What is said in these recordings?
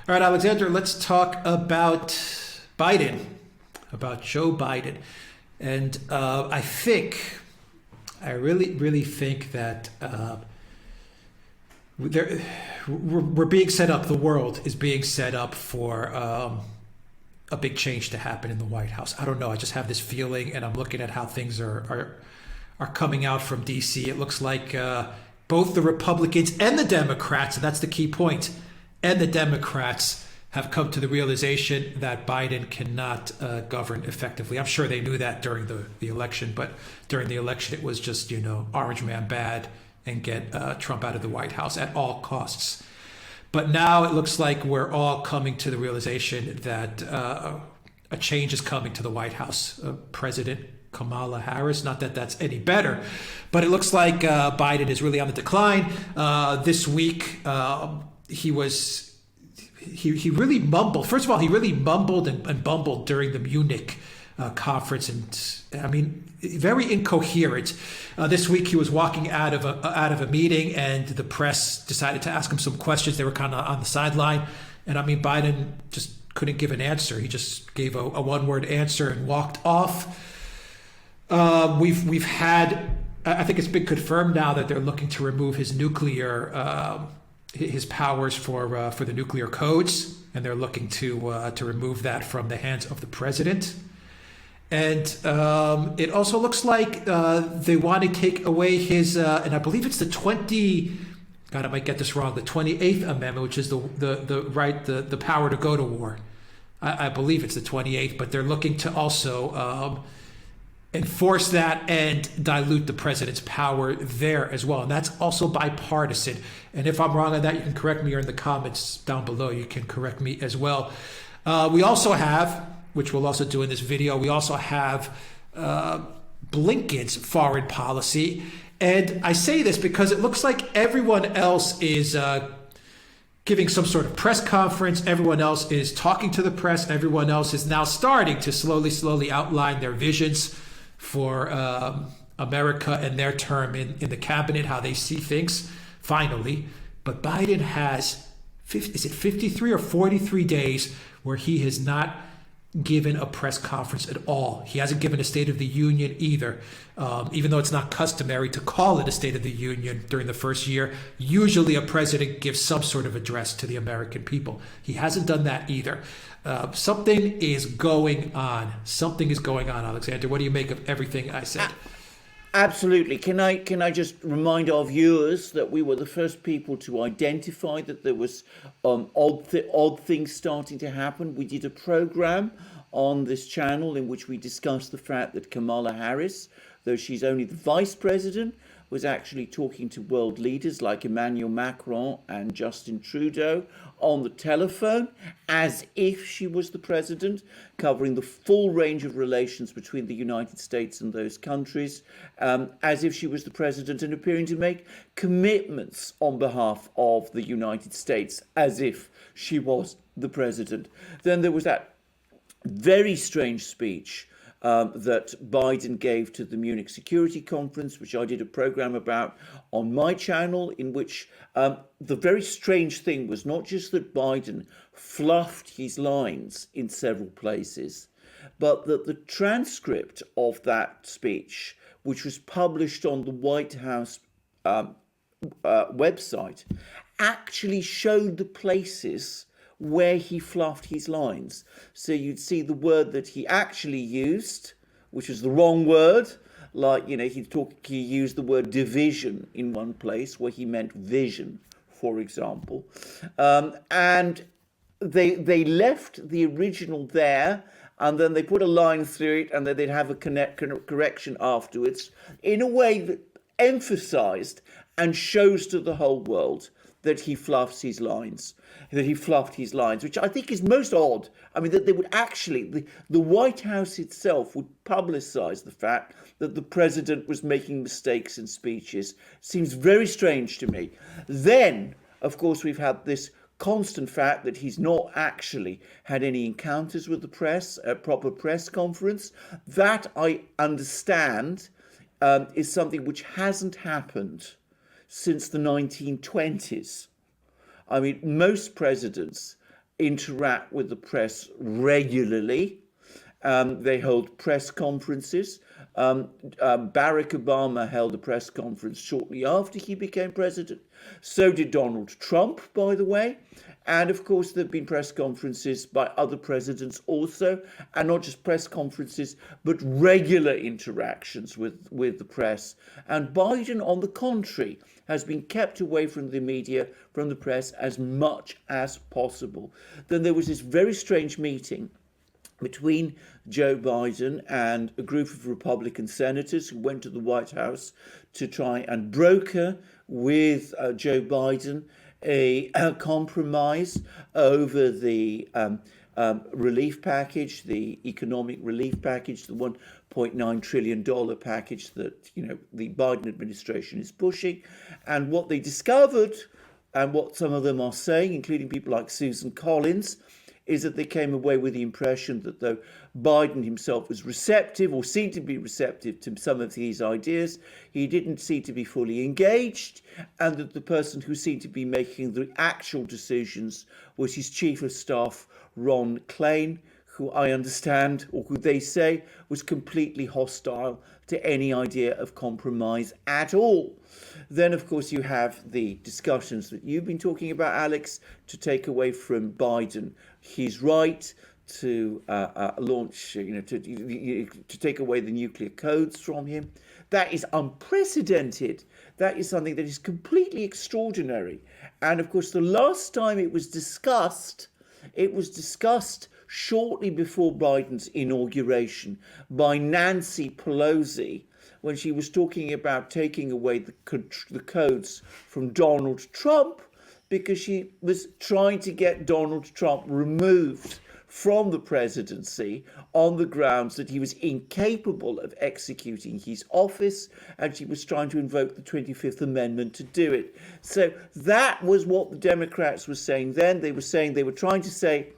All right, Alexander, let's talk about Biden, about Joe Biden. And I really think that there, we're being set up, the world is being set up for a big change to happen in the White House. I don't know, I just have this feeling, and I'm looking at how things are coming out from DC. It looks like both the Republicans and the Democrats, and that's the key point, and the Democrats have come to the realization that Biden cannot govern effectively. I'm sure they knew that during the election, but during the election, it was just, orange man bad and get Trump out of the White House at all costs. But now it looks like we're all coming to the realization that a change is coming to the White House. President Kamala Harris, not that that's any better, but it looks like Biden is really on the decline. This week, he really mumbled. First of all, he really mumbled and bumbled during the Munich conference, and very incoherent. This week, he was walking out of a meeting, and the press decided to ask him some questions. They were kind of on the sideline, and Biden just couldn't give an answer. He just gave a one-word answer and walked off. We've had. I think it's been confirmed now that they're looking to remove his nuclear. His powers for the nuclear codes, and they're looking to remove that from the hands of the president. And it also looks like they want to take away his, and I believe it's the 20. God, I might get this wrong. The 28th Amendment, which is the power to go to war. I believe it's the 28th, but they're looking to also enforce that and dilute the president's power there as well. And that's also bipartisan. And if I'm wrong on that, you can correct me, or in the comments down below, you can correct me as well. We also have, which we'll also do in this video, we also have Blinken's foreign policy. And I say this because it looks like everyone else is giving some sort of press conference. Everyone else is talking to the press. Everyone else is now starting to slowly outline their visions for America and their term in the cabinet, how they see things, finally. But Biden has, is it 53 or 43 days where he has not given a press conference at all. He hasn't given a State of the Union either, even though it's not customary to call it a State of the Union during the first year. Usually a president gives some sort of address to the American people. He hasn't done that either. Something is going on. Something is going on, Alexander. What do you make of everything I said? Absolutely. Can I just remind our viewers that we were the first people to identify that there was odd things starting to happen. We did a program on this channel in which we discussed the fact that Kamala Harris, though she's only the vice president, was actually talking to world leaders like Emmanuel Macron and Justin Trudeau on the telephone as if she was the president, covering the full range of relations between the United States and those countries, as if she was the president, and appearing to make commitments on behalf of the United States as if she was the president. Then there was that very strange speech that Biden gave to the Munich Security Conference, which I did a program about on my channel, in which the very strange thing was not just that Biden fluffed his lines in several places, but that the transcript of that speech, which was published on the White House website, actually showed the places where he fluffed his lines. So you'd see the word that he actually used, which was the wrong word. Like, he used the word division in one place where he meant vision, for example. And they left the original there, and then they put a line through it, and then they'd have a correction afterwards in a way that emphasized and shows to the whole world that he fluffs his lines, which I think is most odd. I mean, that they would actually, the White House itself would publicize the fact that the president was making mistakes in speeches. Seems very strange to me. Then, of course, we've had this constant fact that he's not actually had any encounters with the press, a proper press conference. That, I understand, is something which hasn't happened since the 1920s. I mean, most presidents interact with the press regularly. They hold press conferences. Barack Obama held a press conference shortly after he became president. So did Donald Trump, by the way. And of course, there have been press conferences by other presidents also, and not just press conferences, but regular interactions with the press. And Biden, on the contrary, has been kept away from the media, from the press, as much as possible. Then there was this very strange meeting between Joe Biden and a group of Republican senators who went to the White House to try and broker with Joe Biden a compromise over the relief package, the economic relief package, the $1.9 trillion package that the Biden administration is pushing. And what they discovered, and what some of them are saying, including people like Susan Collins, is that they came away with the impression that though Biden himself was receptive or seemed to be receptive to some of these ideas, he didn't seem to be fully engaged, and that the person who seemed to be making the actual decisions was his chief of staff, Ron Klain, who I understand, or who they say, was completely hostile to any idea of compromise at all. Then, of course, you have the discussions that you've been talking about, Alex, to take away from Biden his right to launch, to take away the nuclear codes from him. That is unprecedented. That is something that is completely extraordinary. And, of course, the last time it was discussed shortly before Biden's inauguration by Nancy Pelosi, when she was talking about taking away the codes from Donald Trump, because she was trying to get Donald Trump removed from the presidency on the grounds that he was incapable of executing his office, and she was trying to invoke the 25th Amendment to do it. So that was what the Democrats were saying then. They were trying to say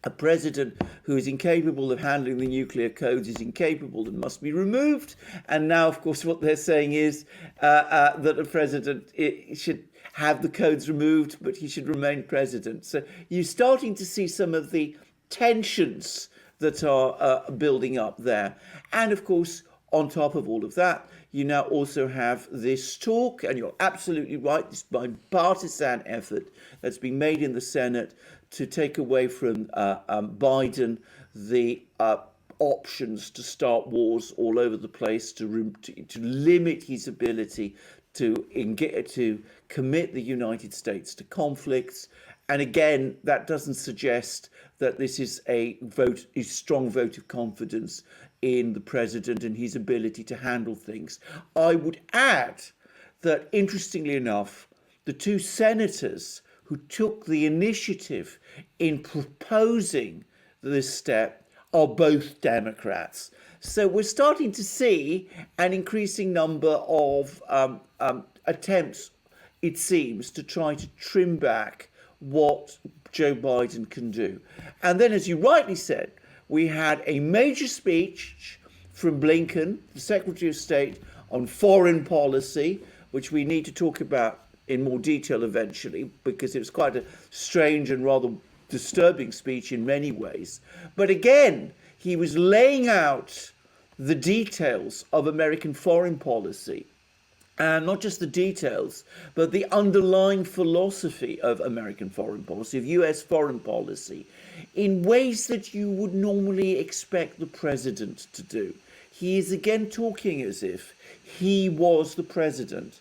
a president who is incapable of handling the nuclear codes is incapable and must be removed. And now, of course, what they're saying is that a president should have the codes removed, but he should remain president. So you're starting to see some of the tensions that are building up there. And of course, on top of all of that, you now also have this talk, and you're absolutely right, this bipartisan effort that's been made in the Senate to take away from Biden the options to start wars all over the place, to limit his ability to commit the United States to conflicts. And again, that doesn't suggest that this is a strong vote of confidence in the president and his ability to handle things. I would add that, interestingly enough, the two senators who took the initiative in proposing this step are both Democrats. So we're starting to see an increasing number of attempts, it seems, to try to trim back what Joe Biden can do. And then, as you rightly said, we had a major speech from Blinken, the Secretary of State, on foreign policy, which we need to talk about in more detail eventually, because it was quite a strange and rather disturbing speech in many ways. But again, he was laying out the details of American foreign policy, and not just the details, but the underlying philosophy of American foreign policy, of US foreign policy, in ways that you would normally expect the president to do. He is again talking as if he was the president.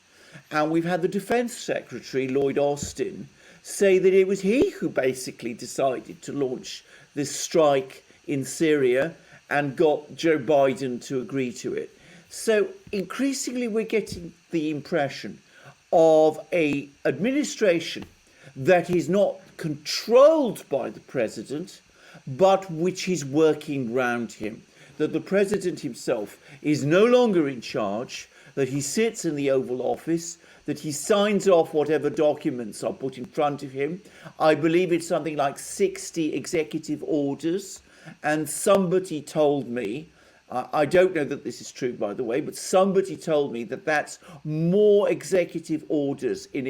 And we've had the Defense Secretary, Lloyd Austin, say that it was he who basically decided to launch this strike in Syria and got Joe Biden to agree to it. So increasingly we're getting the impression of an administration that is not controlled by the president, but which is working round him. That the president himself is no longer in charge, that he sits in the Oval Office, that he signs off whatever documents are put in front of him. I believe it's something like 60 executive orders. And somebody told me I don't know that this is true, by the way, but somebody told me that that's more executive orders in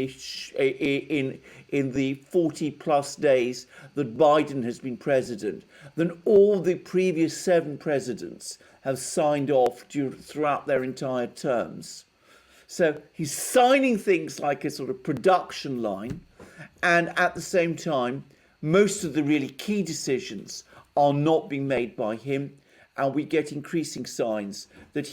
the 40 plus days that Biden has been president than all the previous 7 presidents have signed off throughout their entire terms. So he's signing things like a sort of production line, and at the same time, most of the really key decisions are not being made by him, and we get increasing signs that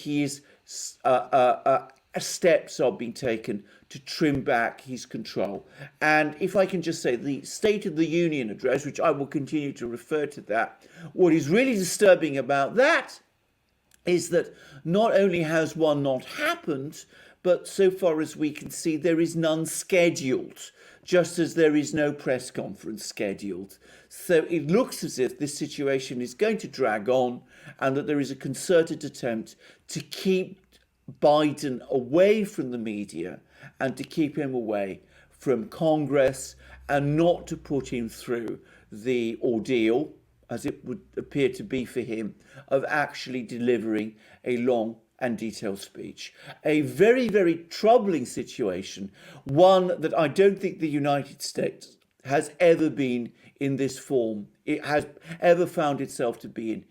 steps are being taken to trim back his control. And if I can just say, the State of the Union address, which I will continue to refer to that, what is really disturbing about that is that not only has one not happened, but so far as we can see, there is none scheduled, just as there is no press conference scheduled. So it looks as if this situation is going to drag on, and that there is a concerted attempt to keep Biden away from the media and to keep him away from Congress, and not to put him through the ordeal, as it would appear to be for him, of actually delivering a long and detailed speech. A very, very troubling situation, one that I don't think the United States has ever been in this form. It has ever found itself to be in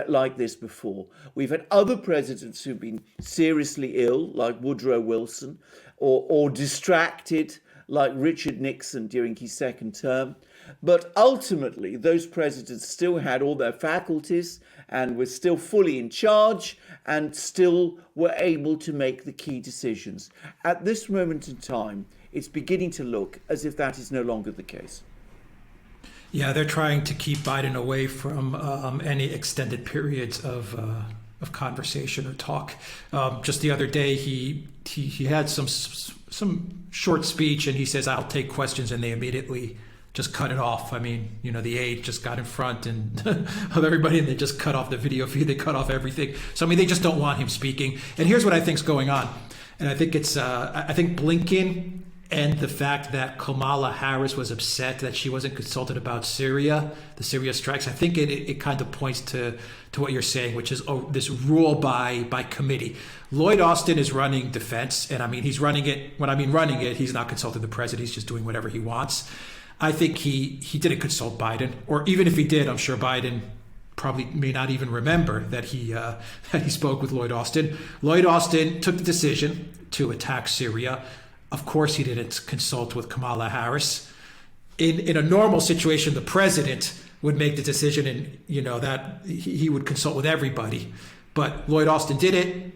like this before. We've had other presidents who've been seriously ill, like Woodrow Wilson, or distracted, like Richard Nixon during his second term. But ultimately, those presidents still had all their faculties and were still fully in charge and still were able to make the key decisions. At this moment in time, it's beginning to look as if that is no longer the case. Yeah, they're trying to keep Biden away from any extended periods of conversation or talk. Just the other day, he had some short speech, and he says, "I'll take questions," and they immediately just cut it off. I mean, the aide just got in front and of everybody, and they just cut off the video feed. They cut off everything. So I mean, they just don't want him speaking. And here's what I think's going on, and I think it's I think Blinken, and the fact that Kamala Harris was upset that she wasn't consulted about Syria, the Syria strikes, I think it kind of points to what you're saying, which is this rule by committee. Lloyd Austin is running defense, and I mean, he's running it. When I mean running it, he's not consulting the president. He's just doing whatever he wants. I think he didn't consult Biden, or even if he did, I'm sure Biden probably may not even remember that he spoke with Lloyd Austin. Lloyd Austin took the decision to attack Syria. Of course, he didn't consult with Kamala Harris. In a normal situation, the president would make the decision, and that he would consult with everybody. But Lloyd Austin did it.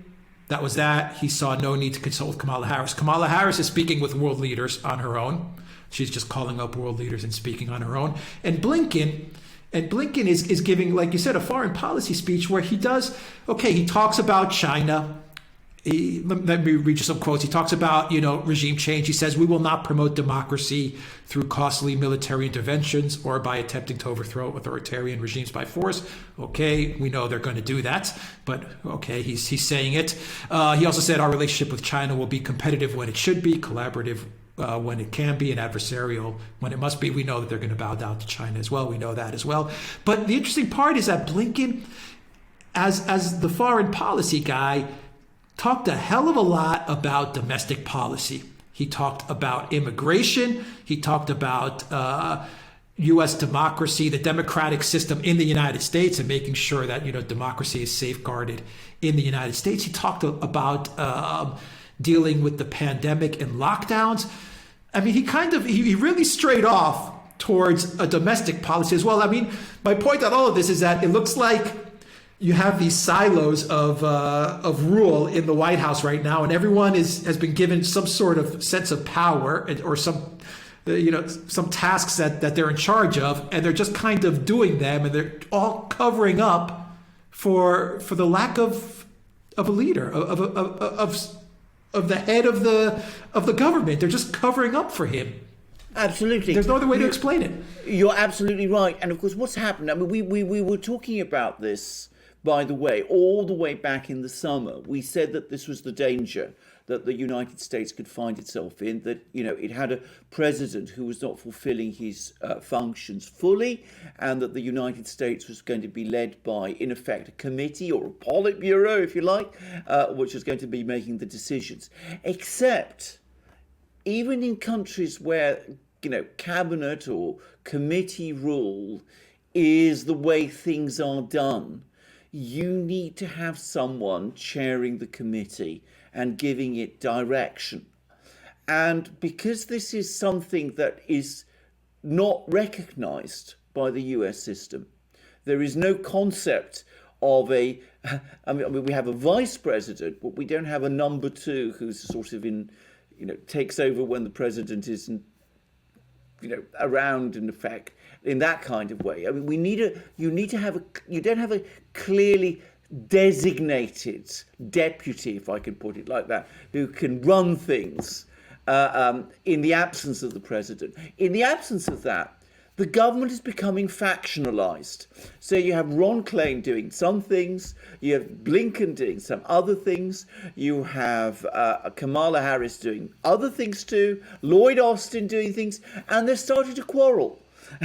That was that. He saw no need to consult with Kamala Harris. Kamala Harris is speaking with world leaders on her own. She's just calling up world leaders and speaking on her own. And Blinken is giving, like you said, a foreign policy speech where he talks about China. Let me read you some quotes. He talks about, regime change. He says, "We will not promote democracy through costly military interventions or by attempting to overthrow authoritarian regimes by force." Okay, we know they're going to do that, but okay, he's saying it. He also said, "Our relationship with China will be competitive when it should be, collaborative when it can be, and adversarial when it must be." We know that they're going to bow down to China as well. We know that as well. But the interesting part is that Blinken, as the foreign policy guy, talked a hell of a lot about domestic policy. He talked about immigration. He talked about U.S. democracy, the democratic system in the United States, and making sure that democracy is safeguarded in the United States. He talked about dealing with the pandemic and lockdowns. I mean, he really strayed off towards a domestic policy as well. I mean, my point on all of this is that it looks like you have these silos of rule in the White House right now, and everyone has been given some sort of sense of power or some tasks that they're in charge of, and they're just kind of doing them, and they're all covering up for the lack of a leader, of the head of the government. They're just covering up for him. Absolutely. There's no other way to explain it. You're absolutely right. And of course, what's happened, I mean, we were talking about this, by the way, all the way back in the summer. We said that this was the danger, that the United States could find itself in, that, it had a president who was not fulfilling his functions fully, and that the United States was going to be led by, in effect, a committee or a Politburo, if you like, which was going to be making the decisions. Except, even in countries where, cabinet or committee rule is the way things are done, you need to have someone chairing the committee and giving it direction. And because this is something that is not recognized by the US system, there is no concept of we have a vice president, but we don't have a number two who's sort of takes over when the president isn't, around, in effect, in that kind of way. I mean, you don't have a clearly designated deputy, if I can put it like that, who can run things in the absence of the president. In the absence of that, the government is becoming factionalized. So you have Ron Klain doing some things, you have Blinken doing some other things, you have Kamala Harris doing other things too, Lloyd Austin doing things, and they're starting to quarrel.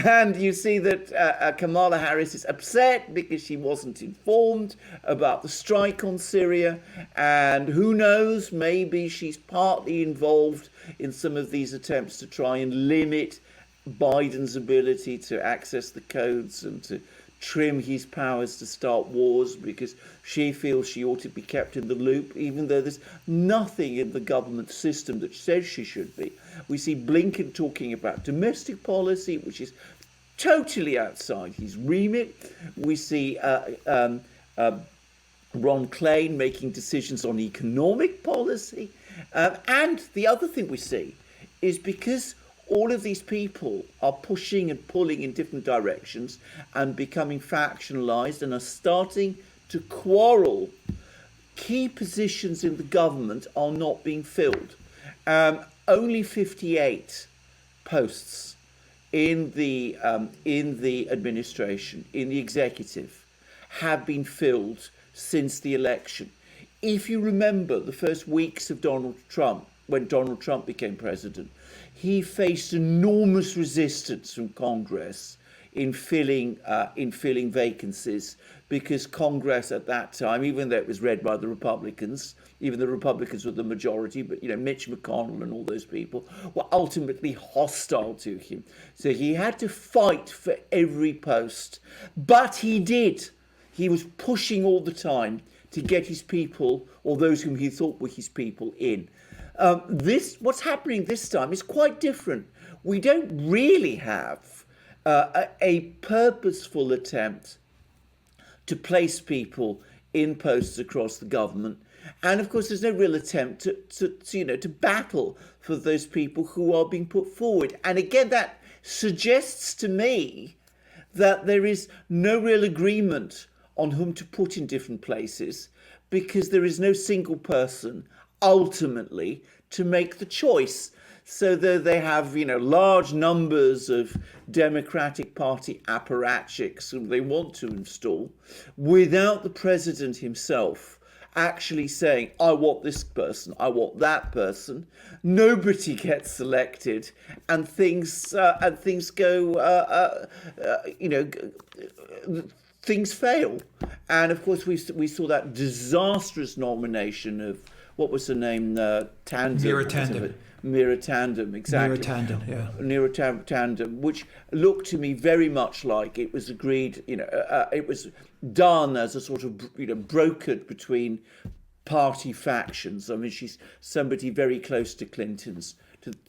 And you see that Kamala Harris is upset because she wasn't informed about the strike on Syria, and who knows, maybe she's partly involved in some of these attempts to try and limit Biden's ability to access the codes and to trim his powers to start wars, because she feels she ought to be kept in the loop, even though there's nothing in the government system that says she should be. We see Blinken talking about domestic policy, which is totally outside his remit. We see Ron Klain making decisions on economic policy. And the other thing we see is, because all of these people are pushing and pulling in different directions and becoming factionalized and are starting to quarrel, key positions in the government are not being filled. Only 58 posts in the administration, in the executive, have been filled since the election. If you remember the first weeks of Donald Trump, when Donald Trump became president, he faced enormous resistance from Congress in filling vacancies, because Congress at that time, even though it was led by the Republicans, even the Republicans were the majority, but Mitch McConnell and all those people were ultimately hostile to him. So he had to fight for every post, but he did. He was pushing all the time to get his people, or those whom he thought were his people, in. What's happening this time is quite different. We don't really have a purposeful attempt to place people in posts across the government, and of course, there's no real attempt to battle for those people who are being put forward. And again, that suggests to me that there is no real agreement on whom to put in different places, because there is no single person ultimately to make the choice. So though they have, large numbers of Democratic Party apparatchiks whom they want to install, without the president himself actually saying, I want this person, I want that person, nobody gets selected, and things go, things fail. And of course, we saw that disastrous nomination of, what was the name? Tandem. Mira Tandem, exactly. Mira Tandem, which looked to me very much like it was agreed, it was done as a sort of, brokered between party factions. I mean, she's somebody very close to Clinton's,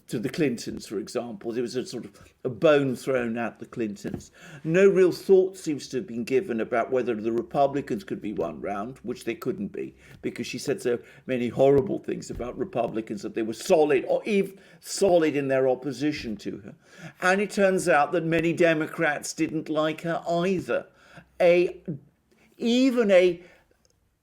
to the Clintons, for example. There was a sort of a bone thrown at the Clintons. No real thought seems to have been given about whether the Republicans could be won round, which they couldn't be, because she said so many horrible things about Republicans, that they were solid, or even solid in their opposition to her. And it turns out that many Democrats didn't like her either. Even a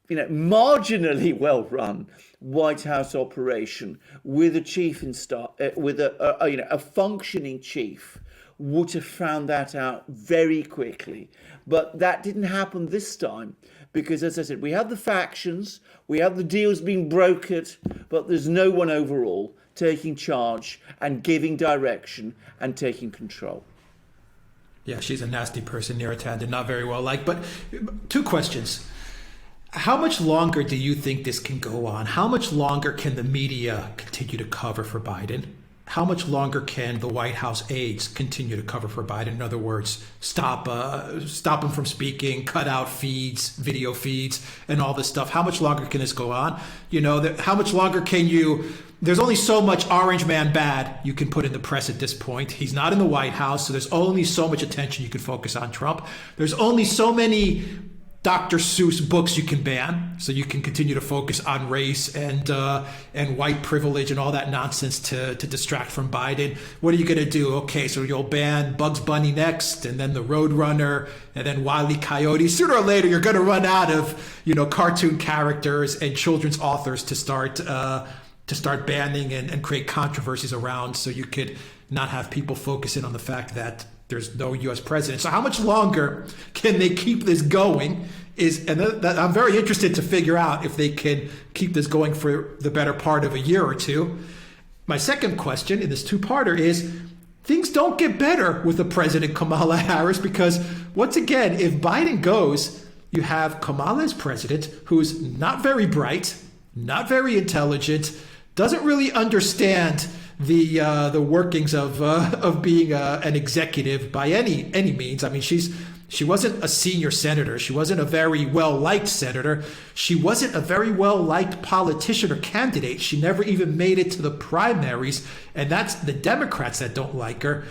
marginally well-run White House operation with a chief in staff, with a functioning chief, would have found that out very quickly. But that didn't happen this time, because, as I said, we have the factions, we have the deals being brokered, but there's no one overall taking charge and giving direction and taking control. Yeah, she's a nasty person, Neerathand, and not very well liked. But two questions. How much longer do you think this can go on? How much longer can the media continue to cover for Biden? How much longer can the White House aides continue to cover for Biden? In other words, stop him from speaking, cut out feeds, video feeds, and all this stuff. How much longer can this go on? How much longer can you? There's only so much orange man bad you can put in the press at this point. He's not in the White House, so there's only so much attention you can focus on Trump. There's only so many Dr. Seuss books you can ban, so you can continue to focus on race and white privilege and all that nonsense to distract from Biden. What are you going to do? Okay, so you'll ban Bugs Bunny next, and then the Roadrunner, and then Wile E. Coyote. Sooner or later, you're going to run out of cartoon characters and children's authors to start banning and create controversies around, so you could not have people focus in on the fact that there's no U.S. president. So how much longer can they keep this going? I'm very interested to figure out if they can keep this going for the better part of a year or two. My second question in this two-parter is, things don't get better with the president, Kamala Harris, because once again, if Biden goes, you have Kamala as president, who's not very bright, not very intelligent, doesn't really understand the workings of being an executive by any means. I mean, she wasn't a senior senator. She wasn't a very well-liked senator. She wasn't a very well-liked politician or candidate. She never even made it to the primaries, and that's the Democrats that don't like her.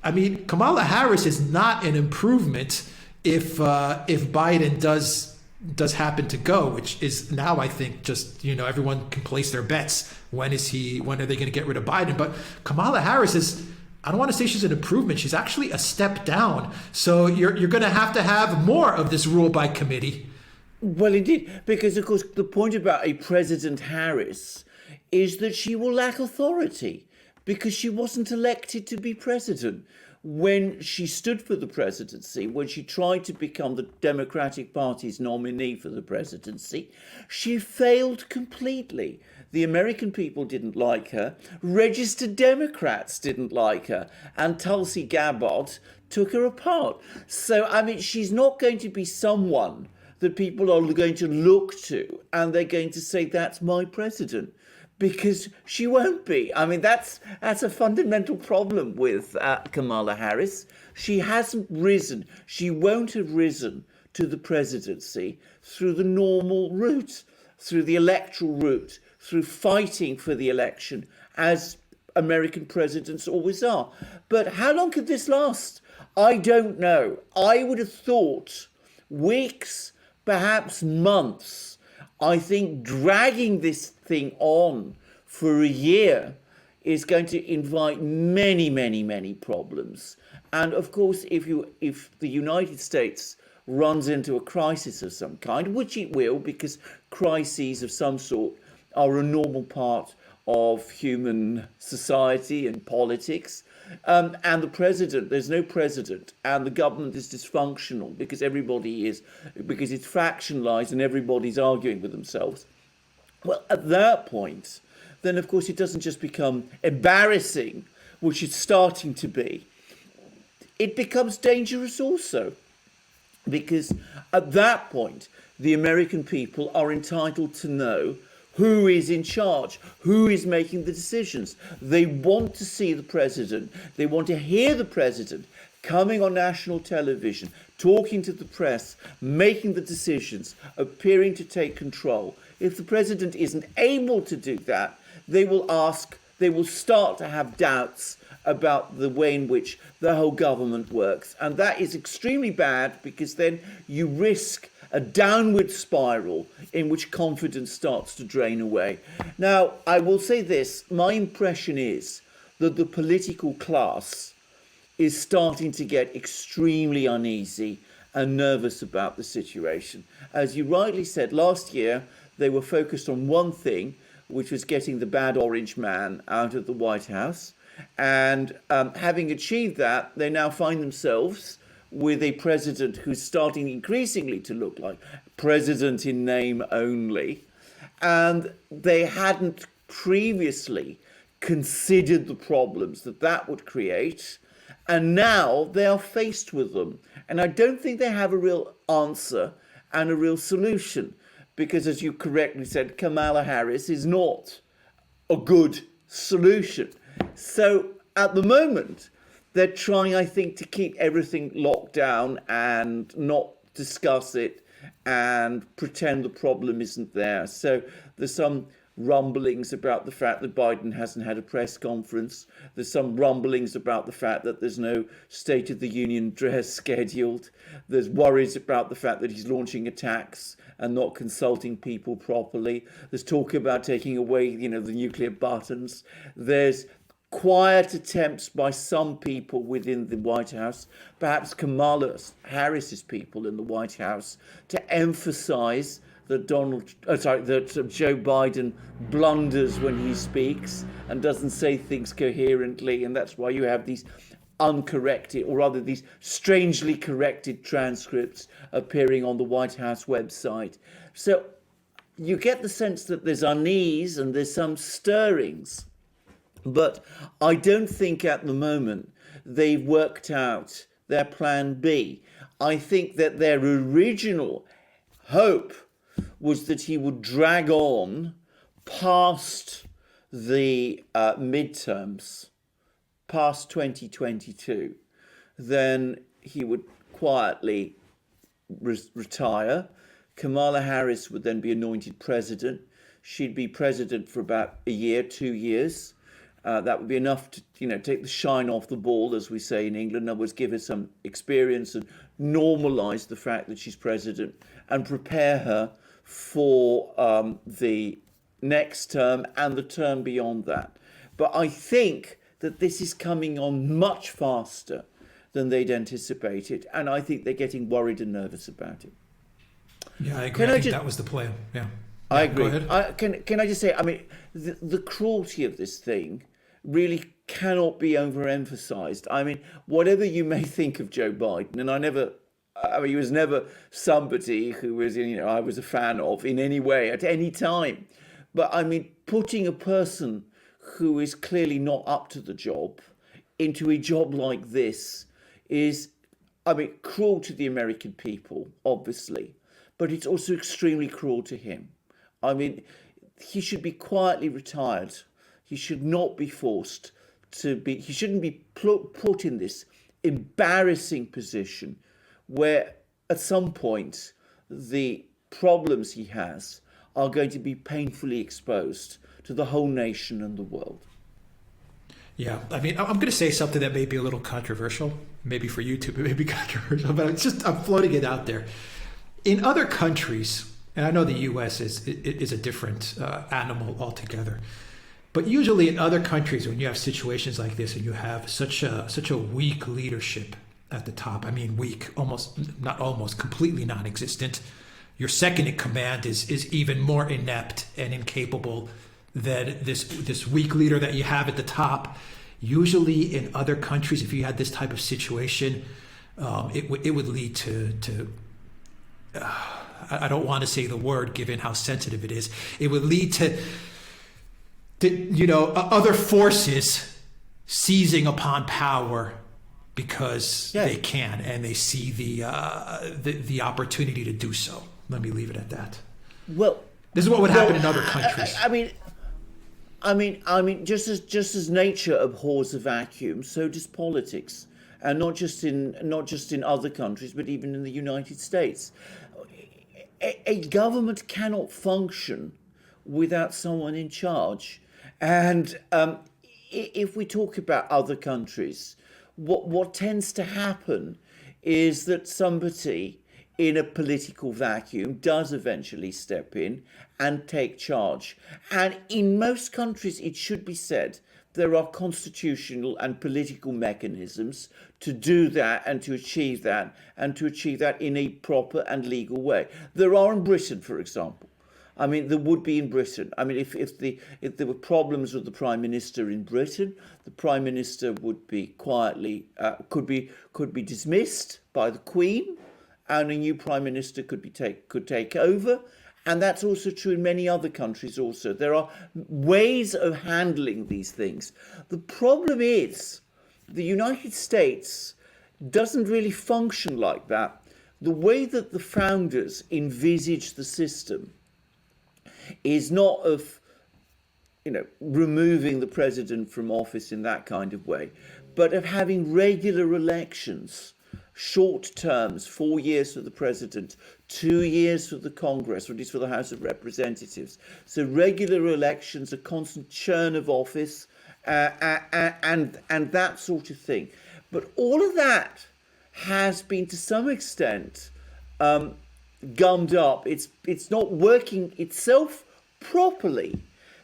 I mean, Kamala Harris is not an improvement if Biden does happen to go, which is now, I think, just, everyone can place their bets. When are they going to get rid of Biden? But Kamala Harris is, I don't want to say she's an improvement. She's actually a step down. So you're going to have more of this rule by committee. Well, indeed, because, of course, the point about a President Harris is that she will lack authority because she wasn't elected to be president. When she stood for the presidency, when she tried to become the Democratic Party's nominee for the presidency, she failed completely. The American people didn't like her, registered Democrats didn't like her, and Tulsi Gabbard took her apart. So, I mean, she's not going to be someone that people are going to look to and they're going to say, that's my president. Because she won't be. I mean, that's a fundamental problem with Kamala Harris. She hasn't risen. She won't have risen to the presidency through the normal route, through the electoral route, through fighting for the election, as American presidents always are. But how long could this last? I don't know. I would have thought weeks, perhaps months. I think dragging this thing on for a year is going to invite many, many, many problems. And of course, if the United States runs into a crisis of some kind, which it will, because crises of some sort are a normal part of human society and politics, and there's no president, and the government is dysfunctional because it's fractionalized and everybody's arguing with themselves. Well, at that point, then of course it doesn't just become embarrassing, which it's starting to be. It becomes dangerous also, because at that point, the American people are entitled to know who is in charge, who is making the decisions. They want to see the president. They want to hear the president coming on national television, talking to the press, making the decisions, appearing to take control. If the president isn't able to do that, they will start to have doubts about the way in which the whole government works. And that is extremely bad, because then you risk a downward spiral in which confidence starts to drain away. Now, I will say this, my impression is that the political class is starting to get extremely uneasy and nervous about the situation. As you rightly said, last year they were focused on one thing, which was getting the bad orange man out of the White House. And having achieved that, they now find themselves with a president who's starting increasingly to look like president in name only. And they hadn't previously considered the problems that that would create. And now they are faced with them. And I don't think they have a real answer and a real solution. Because as you correctly said, Kamala Harris is not a good solution. So at the moment, they're trying, I think, to keep everything locked down and not discuss it and pretend the problem isn't there. So there's some rumblings about the fact that Biden hasn't had a press conference. There's some rumblings about the fact that there's no State of the Union address scheduled. There's worries about the fact that he's launching attacks and not consulting people properly. There's talk about taking away, the nuclear buttons. There's quiet attempts by some people within the White House, perhaps Kamala Harris's people in the White House, to emphasize that Joe Biden blunders when he speaks and doesn't say things coherently, and that's why you have these uncorrected, or rather these strangely corrected transcripts appearing on the White House website. So you get the sense that there's unease and there's some stirrings, but I don't think at the moment they've worked out their plan B. I think that their original hope was that he would drag on past the midterms, past 2022. Then he would quietly retire. Kamala Harris would then be anointed president. She'd be president for about a year, 2 years. That would be enough to, take the shine off the ball, as we say in England. In other words, give her some experience and normalise the fact that she's president and prepare her for the next term and the term beyond that. But I think that this is coming on much faster than they'd anticipated, and I think they're getting worried and nervous about it. Yeah, I agree. I think that was the plan. Yeah. I agree. Go ahead. Can I just say, the cruelty of this thing really cannot be overemphasized. Whatever you may think of Joe Biden, and he was never somebody who was, I was a fan of in any way at any time. But putting a person who is clearly not up to the job into a job like this is, cruel to the American people, obviously, but it's also extremely cruel to him. He should be quietly retired. He should not be forced to be, he shouldn't be put in this embarrassing position where at some point the problems he has are going to be painfully exposed to the whole nation and the world. Yeah, I'm going to say something that may be a little controversial, maybe for you too, but maybe controversial, but I'm floating it out there. In other countries, and I know the U.S. is a different animal altogether, but usually in other countries, when you have situations like this and you have such a weak leadership at the top, weak, completely non-existent, your second in command is even more inept and incapable than this weak leader that you have at the top. Usually in other countries, if you had this type of situation, it would lead to I don't want to say the word given how sensitive it is. It would lead to other forces seizing upon power because they can and they see the opportunity to do so. Let me leave it at that. Well, this is what would happen in other countries. Just as nature abhors a vacuum, so does politics, and not just in other countries, but even in the United States. A government cannot function without someone in charge, and if we talk about other countries, what tends to happen is that somebody in a political vacuum does eventually step in and take charge. And in most countries, it should be said, there are constitutional and political mechanisms to do that and to achieve that in a proper and legal way. There are in Britain, for example. I mean, there would be in Britain. I mean, if there were problems with the Prime Minister in Britain, the Prime Minister would be quietly could be dismissed by the Queen, and a new Prime Minister could take over. And that's also true in many other countries also. There are ways of handling these things. The problem is the United States doesn't really function like that. The way that the founders envisaged the system is not of, removing the president from office in that kind of way, but of having regular elections, short terms, 4 years for the president, 2 years for the Congress, or at least for the House of Representatives. So regular elections, a constant churn of office, and that sort of thing. But all of that has been to some extent gummed up. It's not working itself properly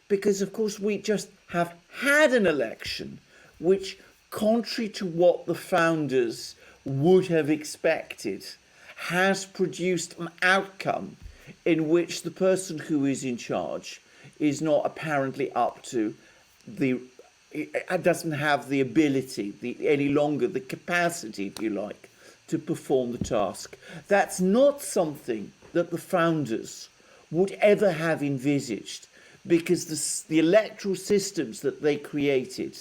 because, of course, we just have had an election which, contrary to what the founders would have expected, has produced an outcome in which the person who is in charge is not apparently up to doesn't have the ability, any longer the capacity, if you like, to perform the task. That's not something that the founders would ever have envisaged, because the electoral systems that they created,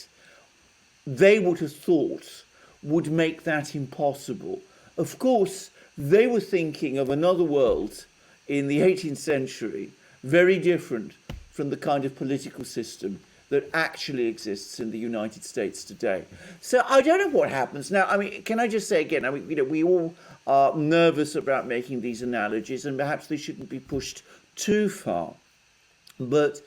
they would have thought would make that impossible. Of course, they were thinking of another world in the 18th century, very different from the kind of political system that actually exists in the United States today. So I don't know what happens. Now, I mean, can I just say again, I mean, we all are nervous about making these analogies, and perhaps they shouldn't be pushed too far. But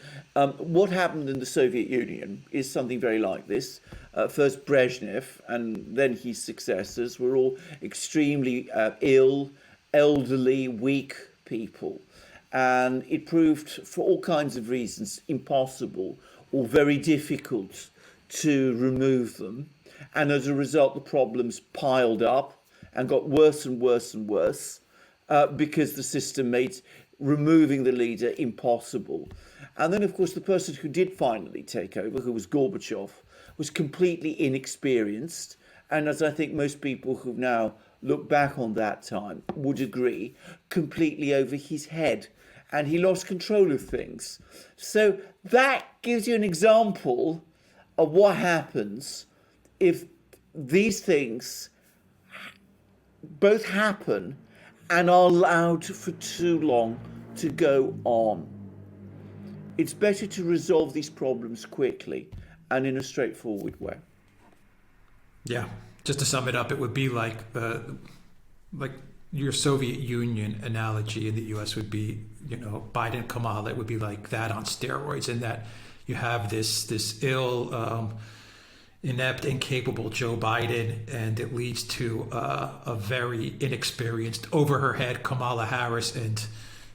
what happened in the Soviet Union is something very like this. First Brezhnev and then his successors were all extremely ill, elderly, weak people. And it proved, for all kinds of reasons, impossible or very difficult to remove them. And as a result, the problems piled up and got worse and worse and worse because the system made removing the leader impossible. And then, of course, the person who did finally take over, who was Gorbachev, was completely inexperienced. And as I think most people who now look back on that time would agree, completely over his head. And he lost control of things. So that gives you an example of what happens if these things both happen and are allowed for too long to go on. It's better to resolve these problems quickly and in a straightforward way. Yeah, just to sum it up, it would be like your Soviet Union analogy in the U.S. would be, Biden, Kamala. It would be like that on steroids, in that you have this ill, inept, incapable Joe Biden, and it leads to a very inexperienced, over her head Kamala Harris, and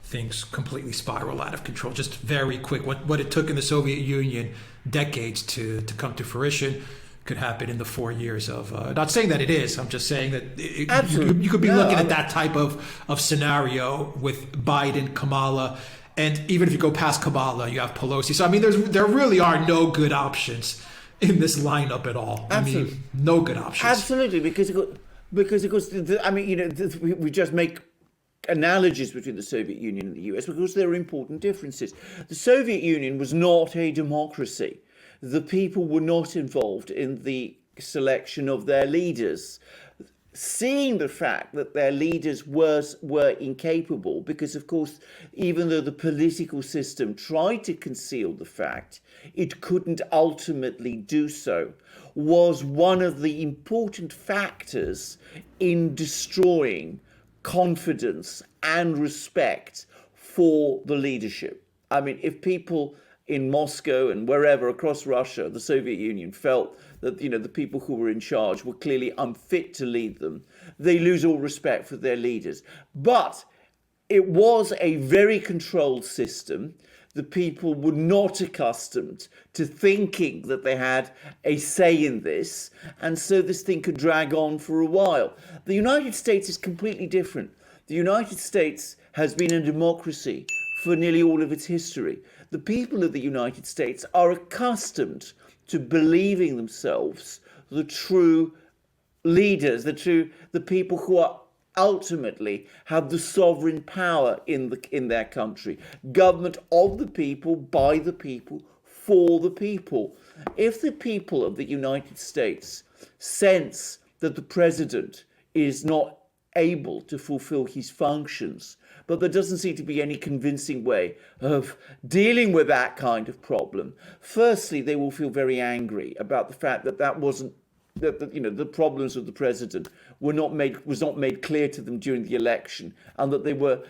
things completely spiral out of control. Just very quick. What it took in the Soviet Union decades to come to fruition could happen in the 4 years of, not saying that it is, I'm just saying that you could be looking at that type of scenario with Biden, Kamala, and even if you go past Kamala, you have Pelosi. So, I mean, there really are no good options in this lineup at all. Absolutely. I mean, no good options. Absolutely, because of course, I mean, we just make analogies between the Soviet Union and the US because there are important differences. The Soviet Union was not a democracy. The people were not involved in the selection of their leaders. Seeing the fact that their leaders were incapable, because of course, even though the political system tried to conceal the fact, it couldn't ultimately do so, was one of the important factors in destroying confidence and respect for the leadership. I mean, if people in Moscow and wherever across Russia, the Soviet Union, felt that, the people who were in charge were clearly unfit to lead them, they lose all respect for their leaders. But it was a very controlled system. The people were not accustomed to thinking that they had a say in this, and so this thing could drag on for a while. The United States is completely different. The United States has been a democracy for nearly all of its history. The people of the United States are accustomed to believing themselves the true leaders, the people who are ultimately have the sovereign power in their country. Government of the people, by the people, for the people. If the people of the United States sense that the president is not able to fulfill his functions, but there doesn't seem to be any convincing way of dealing with that kind of problem, firstly, they will feel very angry about the fact that the problems of the president was not made clear to them during the election, and that they were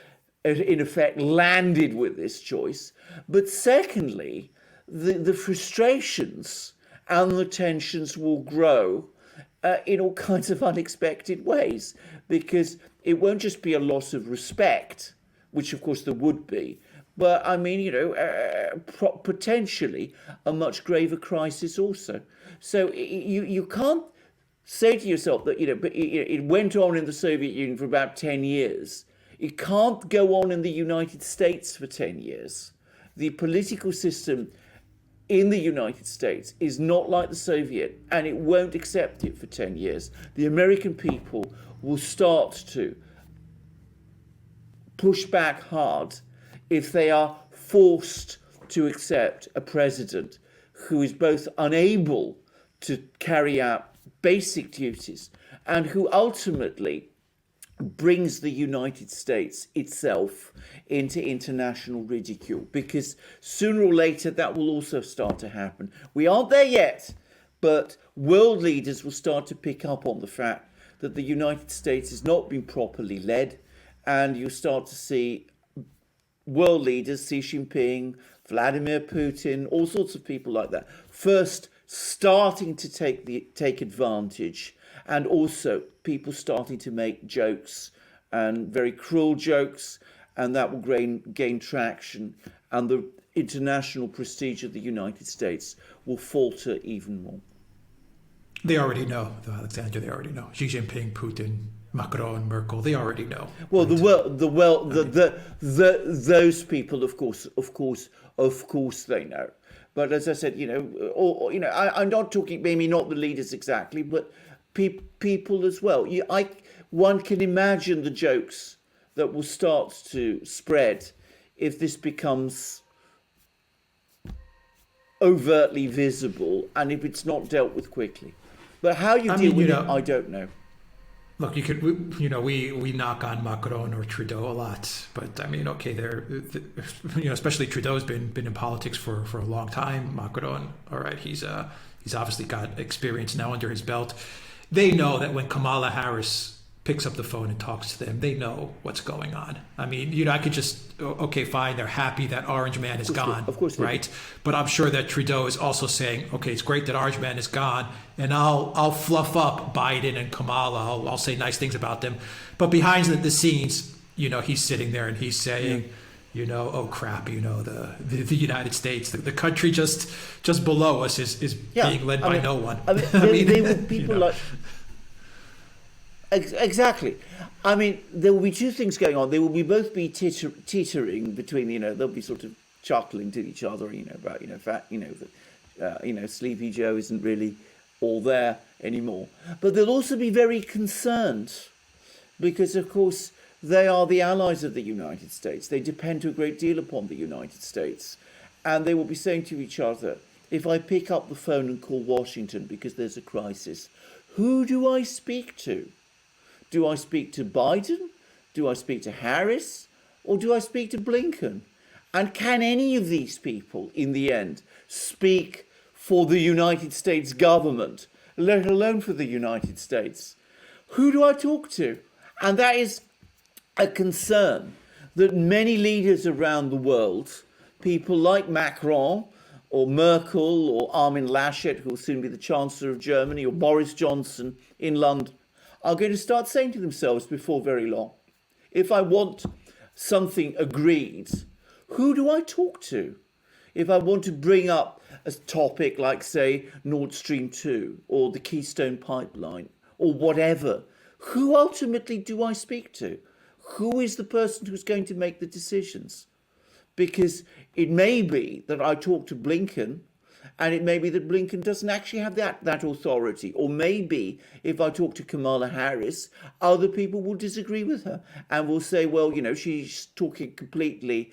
in effect landed with this choice. But secondly, the frustrations and the tensions will grow in all kinds of unexpected ways, because it won't just be a loss of respect, which of course there would be, but I mean, potentially a much graver crisis also. So you can't say to yourself that, but it went on in the Soviet Union for about 10 years. It can't go on in the United States for 10 years. The political system in the United States is not like the Soviet, and it won't accept it for 10 years. The American people will start to push back hard if they are forced to accept a president who is both unable to carry out basic duties and who ultimately brings the United States itself into international ridicule, because sooner or later that will also start to happen. We aren't there yet, but world leaders will start to pick up on the fact that the United States has not been properly led, and you'll start to see world leaders, Xi Jinping, Vladimir Putin, all sorts of people like that, first starting to take advantage, and also people starting to make jokes, and very cruel jokes, and that will gain traction, and the international prestige of the United States will falter even more. They already know, though, Alexander. They already know. Xi Jinping, Putin, Macron, Merkel. They already know. Well, those people, of course, they know. But as I said, I'm not talking, maybe not the leaders exactly, but people as well. One can imagine the jokes that will start to spread if this becomes overtly visible, and if it's not dealt with quickly. But how you deal with it, I don't know. Look, we knock on Macron or Trudeau a lot, but I mean, okay, especially Trudeau's been in politics for a long time. Macron, all right, he's obviously got experience now under his belt. They know that when Kamala Harris picks up the phone and talks to them, they know what's going on. I mean, I could just, okay, fine, they're happy that Orange Man is gone, of course, right? But I'm sure that Trudeau is also saying, okay, it's great that Orange Man is gone, and I'll fluff up Biden and Kamala. I'll say nice things about them. But behind the scenes, he's sitting there and he's saying, oh crap, the United States, the country just below us is being led by no one. They were people like... Exactly. I mean, there will be two things going on. They will both be teetering between, they'll be sort of chuckling to each other, about, Sleepy Joe isn't really all there anymore. But they'll also be very concerned because, of course, they are the allies of the United States. They depend to a great deal upon the United States. And they will be saying to each other, if I pick up the phone and call Washington because there's a crisis, who do I speak to? Do I speak to Biden? Do I speak to Harris? Or do I speak to Blinken? And can any of these people, in the end, speak for the United States government, let alone for the United States? Who do I talk to? And that is a concern that many leaders around the world, people like Macron or Merkel or Armin Laschet, who will soon be the Chancellor of Germany, or Boris Johnson in London, are going to start saying to themselves before very long, if I want something agreed, who do I talk to? If I want to bring up a topic like, say, Nord Stream 2 or the Keystone Pipeline or whatever, who ultimately do I speak to? Who is the person who's going to make the decisions? because it may be that I talk to Blinken, and it may be that Blinken doesn't actually have that authority. Or maybe if I talk to Kamala Harris, other people will disagree with her and will say, well, she's talking completely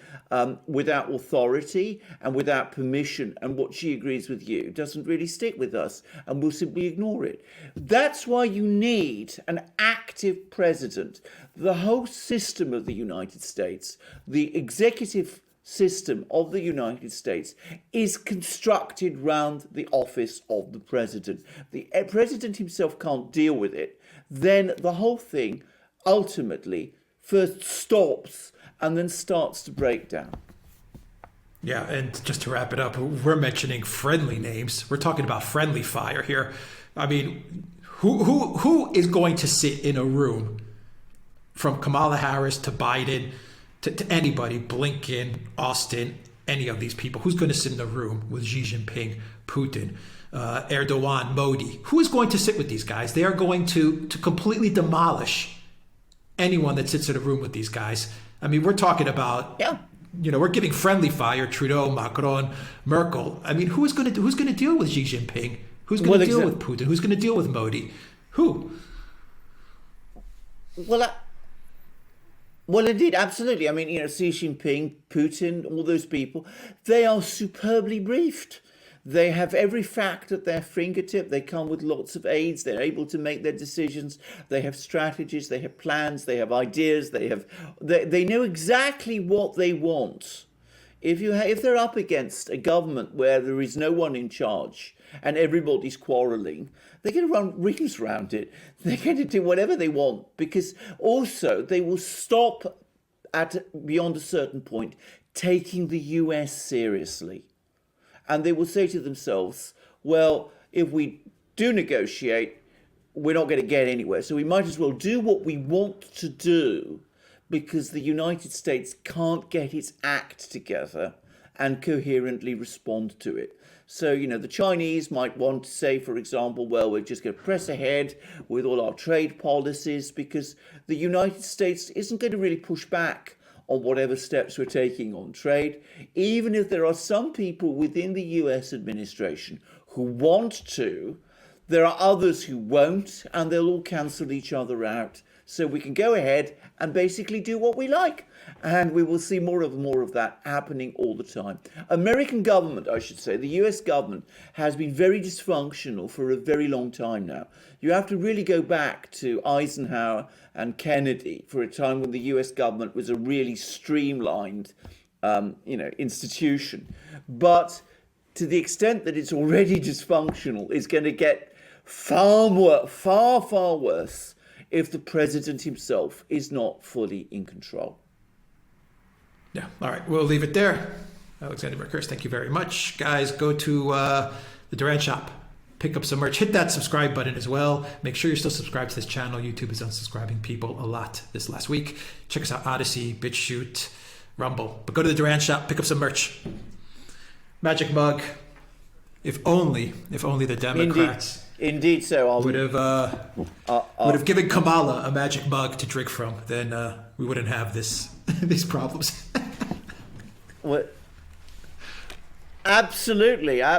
without authority and without permission. And what she agrees with you doesn't really stick with us, and we'll simply ignore it. That's why you need an active president. The whole system of the United States, the executive system of the United States, is constructed round the office of the president. The president himself can't deal with it. Then the whole thing ultimately first stops and then starts to break down. Yeah, and just to wrap it up, we're mentioning friendly names. We're talking about friendly fire here. I mean, who is going to sit in a room from Kamala Harris to Biden to anybody, Blinken, Austin, any of these people? Who's going to sit in the room with Xi Jinping, Putin, Erdogan, Modi? Who is going to sit with these guys? They are going to completely demolish anyone that sits in a room with these guys. I mean, we're talking about, we're giving friendly fire, Trudeau, Macron, Merkel. I mean, who's going to deal with Xi Jinping? Who's going to deal with Putin? Who's going to deal with Modi? Who? Well, indeed, absolutely. I mean, Xi Jinping, Putin, all those people, they are superbly briefed. They have every fact at their fingertip. They come with lots of aids. They're able to make their decisions. They have strategies. They have plans. They have ideas. They know exactly what they want. If they're up against a government where there is no one in charge and everybody's quarrelling, they're going to run rings around it. They're going to do whatever they want, because also they will stop at beyond a certain point taking the US seriously. And they will say to themselves, well, if we do negotiate, we're not going to get anywhere. So we might as well do what we want to do, because the United States can't get its act together and coherently respond to it. So, the Chinese might want to say, for example, well, we're just going to press ahead with all our trade policies, because the United States isn't going to really push back on whatever steps we're taking on trade, even if there are some people within the US administration who want to. There are others who won't, and they'll all cancel each other out. So we can go ahead and basically do what we like. And we will see more of that happening all the time. American government, I should say, the US government has been very dysfunctional for a very long time now. You have to really go back to Eisenhower and Kennedy for a time when the US government was a really streamlined, institution. But to the extent that it's already dysfunctional, it's going to get far worse if the president himself is not fully in control. Yeah. All right. We'll leave it there. Alexander Merkers, thank you very much. Guys, go to the Duran shop. Pick up some merch. Hit that subscribe button as well. Make sure you're still subscribed to this channel. YouTube is unsubscribing people a lot this last week. Check us out. Odyssey, BitChute, Rumble. But go to the Duran shop. Pick up some merch. Magic mug. If only the Democrats... Indeed, so would have given Kamala a magic mug to drink from, then we wouldn't have these problems. What? Absolutely. I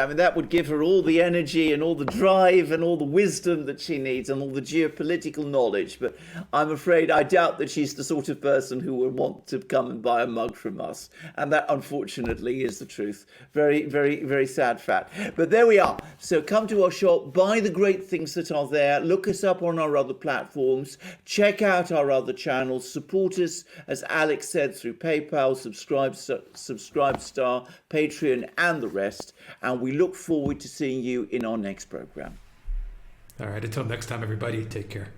mean, that would give her all the energy and all the drive and all the wisdom that she needs and all the geopolitical knowledge. But I'm afraid I doubt that she's the sort of person who would want to come and buy a mug from us. And that, unfortunately, is the truth. Very, very, very sad fact. But there we are. So come to our shop, buy the great things that are there, look us up on our other platforms, check out our other channels, support us, as Alex said, through PayPal, Subscribestar, Patreon, and the rest, and we look forward to seeing you in our next program. All right, until next time, everybody, take care.